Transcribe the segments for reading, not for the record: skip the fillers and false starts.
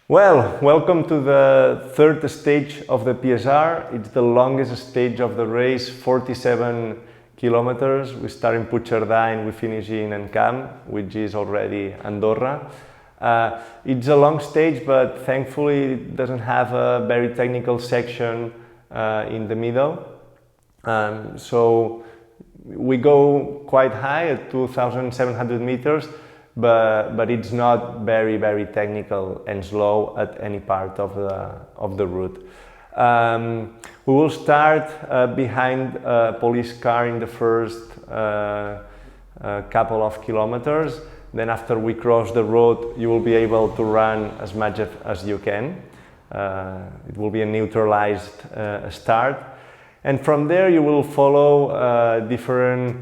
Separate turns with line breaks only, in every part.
Well, welcome to the third stage of the PSR. It's the longest stage of the race, 47 kilometers. We start in Puigcerdà and we finish in Encamp, which is already Andorra. It's a long stage, but thankfully it doesn't have a very technical section in the middle. So we go quite high at 2,700 meters, but it's not very technical and slow at any part of the route. We will start behind a police car in the first couple of kilometers. Then after we cross the road, you will be able to run as much as you can. It will be a neutralized start. And from there you will follow different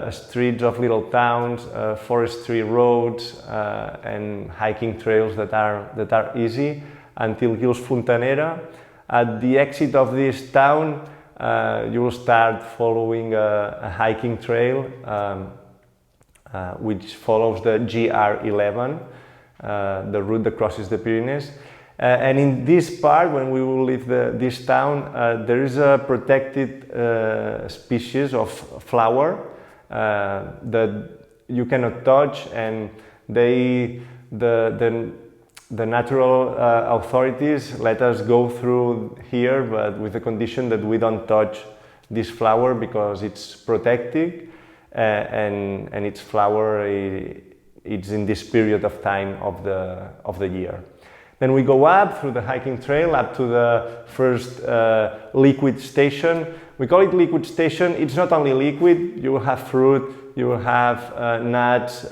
streets of little towns, forestry roads and hiking trails that are easy until Hills Fontanera. At the exit of this town, you will start following a hiking trail which follows the GR11, the route that crosses the Pyrenees. And in this part, when we will leave this town, there is a protected species of flower that you cannot touch, and the natural authorities let us go through here, but with the condition that we don't touch this flower because it's protected and its flower it's in this period of time of the year. Then we go up through the hiking trail up to the first liquid station. We call it liquid station. It's not only liquid. You will have fruit, you will have nuts,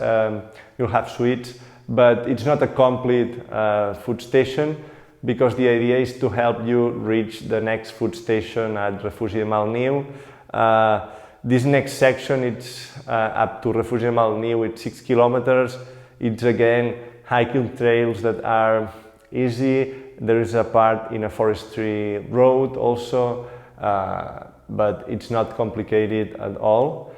you'll have sweets, but it's not a complete food station because the idea is to help you reach the next food station at Refugi de Malniu. This next section, it's up to Refugi de Malniu, it's 6 kilometers. It's again hiking trails that are easy. There is a part in a forestry road also, but it's not complicated at all.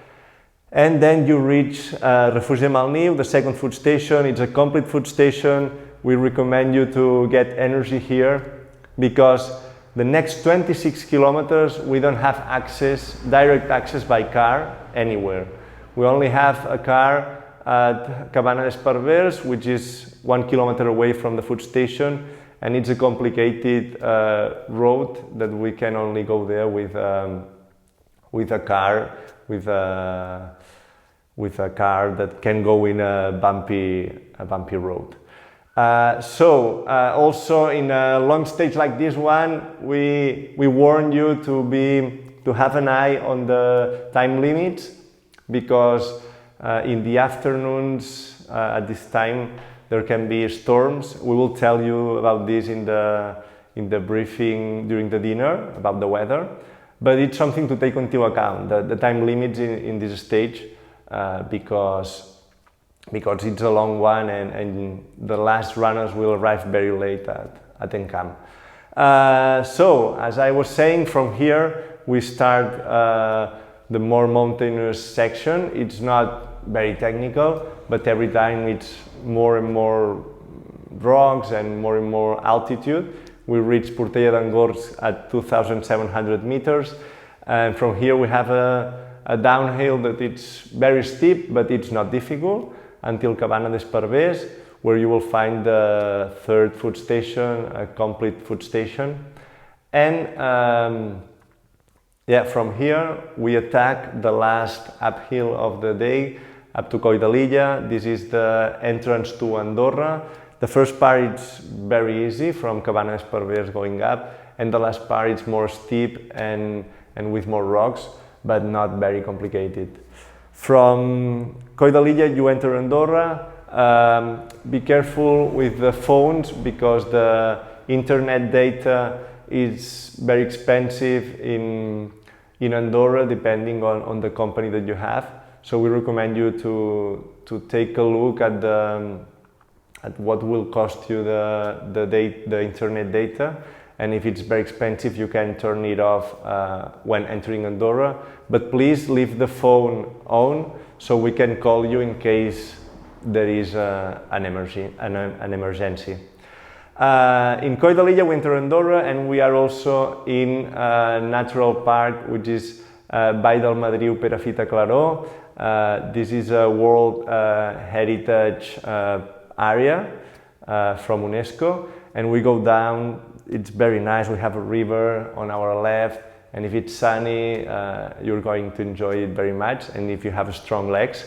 And then you reach Refugi de Malniu, the second food station. It's a complete food station. We recommend you to get energy here because the next 26 kilometers we don't have direct access by car anywhere. We only have a car at Cabana d'Esparvers, which is 1 kilometer away from the food station, and it's a complicated road that we can only go there with a car, with a car that can go in a bumpy road. Also in a long stage like this one, we warn you to have an eye on the time limits because in the afternoons at this time there can be storms. We will tell you about this in the briefing during the dinner about the weather, but it's something to take into account, the time limits in this stage because it's a long one and the last runners will arrive very late at Encamp. So as I was saying, from here we start the more mountainous section. It's not very technical, but every time it's more and more rocks and more altitude. We reach Portella d'Angors at 2,700 meters, and from here we have a downhill that it's very steep, but it's not difficult, until Cabana d'Esparvers, where you will find the third food station, a complete food station. And from here we attack the last uphill of the day, up to Coll de Lilla. This is the entrance to Andorra. The first part is very easy from Cabana d'Esparvers going up, and the last part is more steep and with more rocks, but not very complicated. From Coll de Lilla you enter Andorra. Be careful with the phones because the internet data is very expensive in Andorra depending on the company that you have. So we recommend you to take a look at what will cost you the internet data, and if it's very expensive you can turn it off when entering Andorra, but please leave the phone on so we can call you in case there is an emergency. In Coll de Lilla we enter Andorra, and we are also in a natural park which is Vall del Madriu Perafita Claró. This is a World Heritage area from UNESCO, and we go down. It's very nice. We have a river on our left, and if it's sunny, you're going to enjoy it very much, and if you have strong legs.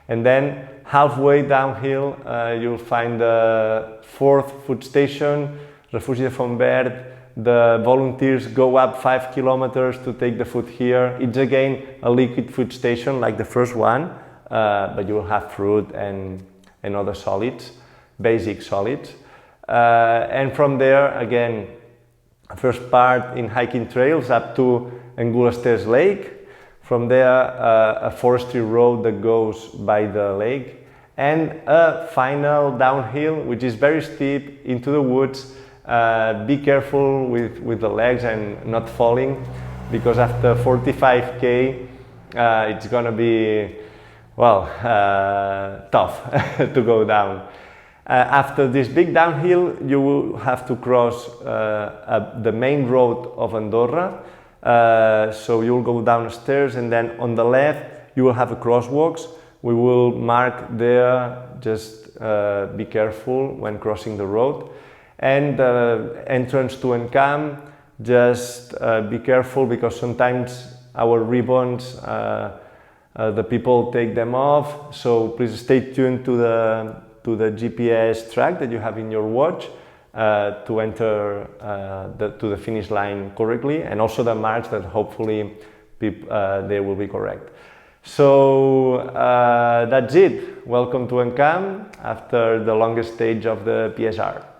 And then halfway downhill, you'll find the fourth food station, Refugi de Fontverd. The volunteers go up 5 kilometers to take the food here. It's again a liquid food station like the first one, but you will have fruit and other solids, basic solids. And from there, again, first part in hiking trails up to Engulasters Lake. From there, a forestry road that goes by the lake, and a final downhill, which is very steep into the woods. Be careful with the legs and not falling, because after 45k, it's gonna be, well, tough to go down. After this big downhill, you will have to cross the main road of Andorra. So you'll go downstairs, and then on the left you will have a crosswalks. We will mark there, just be careful when crossing the road. And entrance to Encamp, just be careful, because sometimes our ribbons, the people take them off, so please stay tuned to the GPS track that you have in your watch. To enter to the finish line correctly, and also the marks that hopefully they will be correct. So that's it. Welcome to Encamp after the longest stage of the PSR.